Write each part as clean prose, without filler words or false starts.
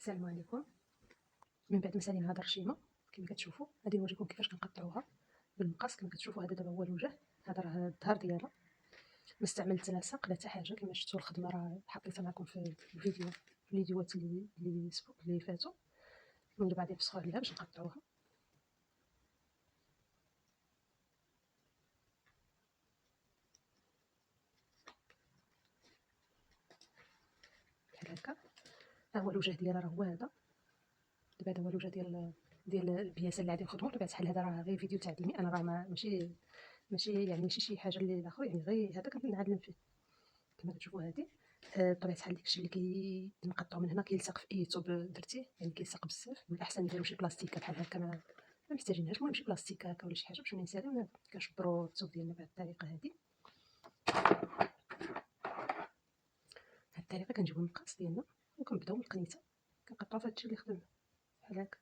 السلام عليكم. من بعد ما سالينا هاد الرشيمه كما كتشوفوا غادي نوريكم كيفاش كنقطعوها بالمقص. كما كتشوفوا هذا دابا هو الوجه، هذا راه الظهر ديالها. ما استعملت لا ساق لا حتى حاجه. كما شفتوا الخدمه راه حطيتها معكم في الفيديوهات اللي فاتوا. من دابا غادي نفسخوا عليها باش نقطعوها بحال هكا. ها هو الوجه ديالها، راه هو هذا. دابا هذا هو الوجه ديال البياسه اللي غادي نخدموا. بطبيعه الحال هذا راه غير فيديو تعليمي، انا راه ماشي شي حاجه اللي اخر، يعني غير هذا كنعلم فيه. كما كتشوفوا هذه بطبيعه الحال داكشي اللي كنقطعو من هنا كيلصق في اي ثوب درتيه، يعني كيلصق بزاف. من الاحسن نديرو شي بلاستيكه بحال هكا، ما محتاجينهاش. المهم شي بلاستيكه هكا ولا شي حاجه باش ملي نساليو كنشبرو الثوب ديالنا بهذه الطريقه هذه. بهذه الطريقه كنجيبو المقص ديالنا وكنبداو من القنيته كنقطعو في هادشي اللي خدمنا بحال هكا.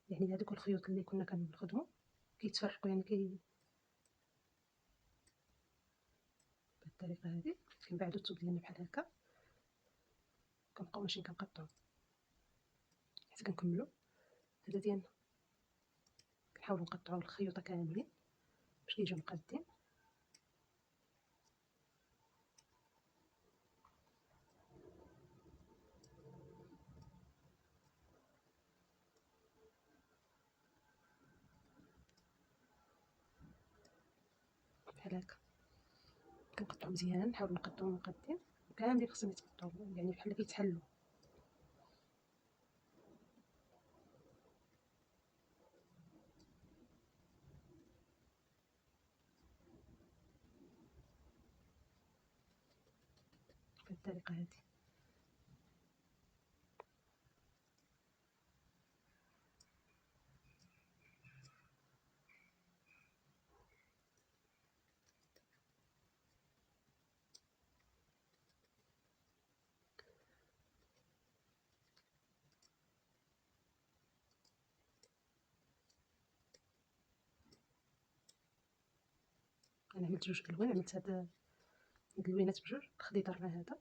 يعني هذوك الخيوط اللي كنا كنخدمو كيتفرقوا، يعني بهذه الطريقه هذه. كنبعدو الثوب ديالنا بحال هكا، كنبقاو ماشيين كنقطعو حتى كنكملو هذا ديالنا. كنحاولوا نقطعوا الخيوطه كاملين باش كيجيو مقادين. بحال هكا كنقطعو مزيان، نحاولوا نقطعو مقادين كاملين، خصهم يتقطعوا يعني بحال كيتحلوا. بهذه الطريقه هذه. انا عملت جوج الوان، عملت هاد اللوينات بجوج، الخضيضر مع هذا.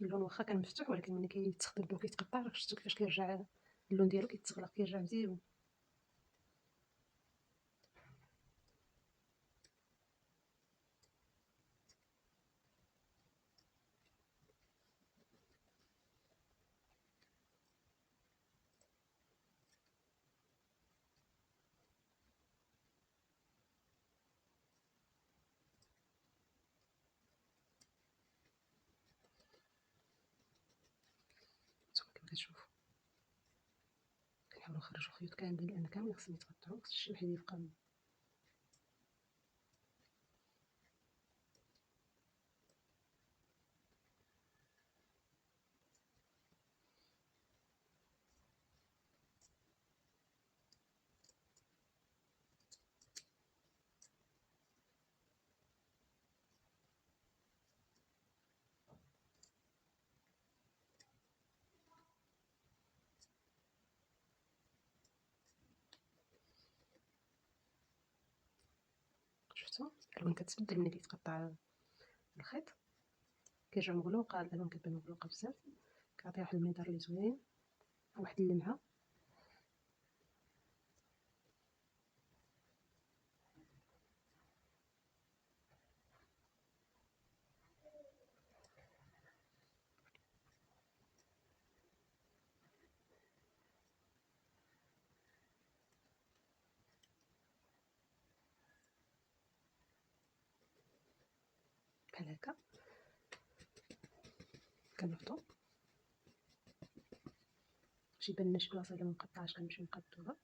اللون واخا كان مفتوح ولكن ملي كيتخدم وكيتقطع راه شفتوا كيفاش كيرجع اللون ديالو كيتغلق، كيرجع مزيون. نتوما كما كتشوفوا كنحاولوا نخرجوا الخيوط كاملين لان كاملين خصهم يتقطعوا، خص شي وحيد يبقى. شفتوا الالوان كتبدل ملي كيتقطع الخيط، كيرجع مغلوقه، الالوان كتبان مغلوقه بزاف، كيعطي واحد المنظر اللي زوين، واحد اللمعه. بحال هكا كنربطو باش يبان لنا شي بلاصه اللي مقطعاش كنمشيو نقادوها.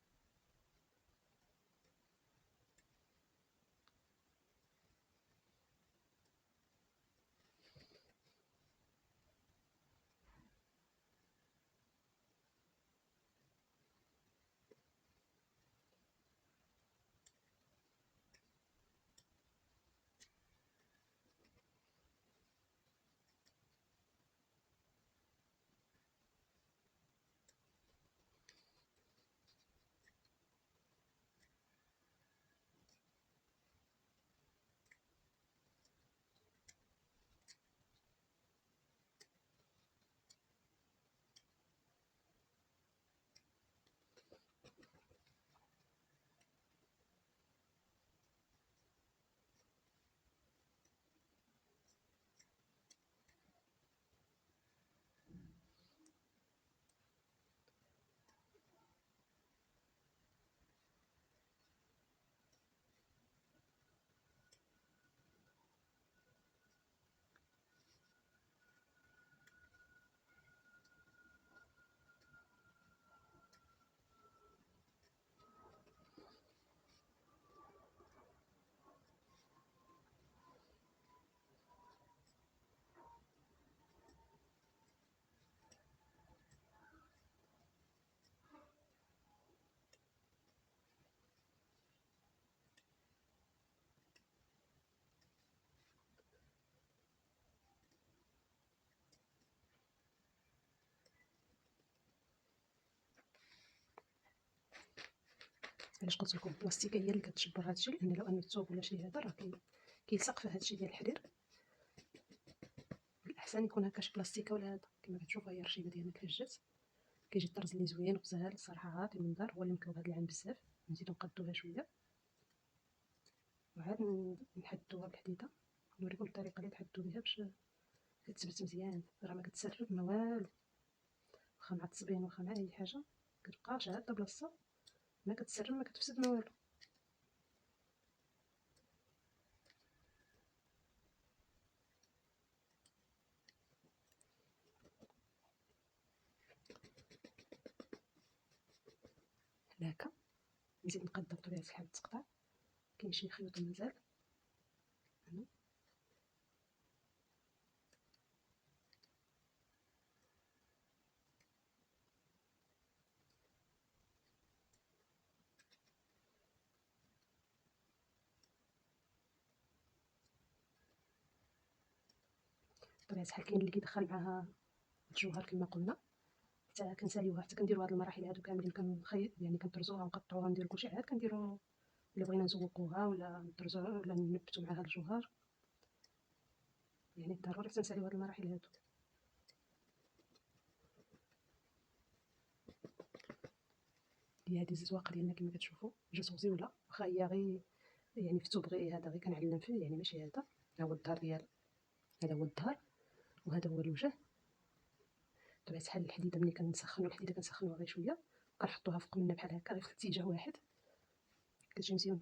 علاش قلت لكم البلاستيكه هي اللي كتجبر هادشي، لان لو ان الثوب ولا شي هذا راه كيلصق في هادشي ديال الحرير. الاحسن يكون هكا شي بلاستيكه ولا هذا. كما كتشوفوا هي الرشيده ديالنا كيفاش جات، كيجي الطرز اللي زوين وسهل الصراحه. عاطي المنظر هو اللي مكوب هاد العام بزاف. نزيدو نقادوها شويه وعاد نحدوها بالحديده. نوريكم الطريقه اللي تحدو بها باش كتثبت مزيان، راه ما كتسرب ما والو، واخا مع التصبين واخا مع اي حاجه كتبقى شاده بلاصه، ما كتسرب ما كتفسد ما والو. هكا نزيد نقادها بطبيعه الحال تقطع. كاين شي خيوط مازال هنا. بطبيعه الحال كاين اللي كيدخل معاها الجوهر كما قلنا، حتى كنساليوها حتى كنديروا هاد المراحل هادو كاملين، يعني كنطرزوها ونقطعوها ونديرو كلشي، عاد كنديرو الا بغينا نزوقوها ولا نطرزوها ولا نبتو معاها الجوهر، يعني ضروري حتى نساليو هاد المراحل هادو. هادي الزواقه ديالنا كما كتشوفوا جات مزيونه، واخا هي غير يعني في الثوب غير هذا غير كنعلم فيه، يعني ماشي هذا. ها هو الظهر ديال، هذا هو الظهر وهذا هو الوجه. بطبيعه الحال الحديده ملي كنسخنوها غير شويه كنحطوها فوق منا بحال هكا غير في اتجاه واحد كتجي مزيونه.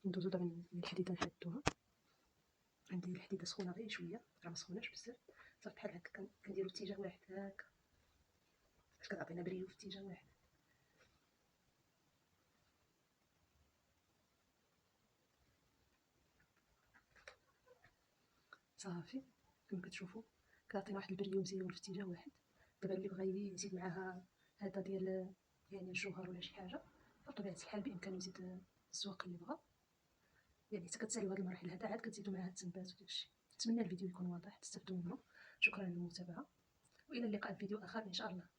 ندوزو دابا للحديده نحدوها. عندي الحديده سخونه غير شويه، راه ما سخوناش بزاف، صافي بحال هكا كنديرو اتجاه واحد هكا باش كتعطينا بريو في اتجاه واحد. صافي كما كتشوفوا كتعطينا واحد البريو مزيون في اتجاه واحد. دابا اللي بغى يزيد معاها هذا ديال يعني الجوهر ولا شي حاجه بطبيعه الحال بامكانه يزيد الزواق اللي بغا، يعني حتى كتساليو هاد المراحل هذا عاد كتزيدوا معاها التنبات وداكشي. نتمنى الفيديو يكون واضح تستافدوا منه. شكرا للمتابعه والى اللقاء في فيديو اخر ان شاء الله.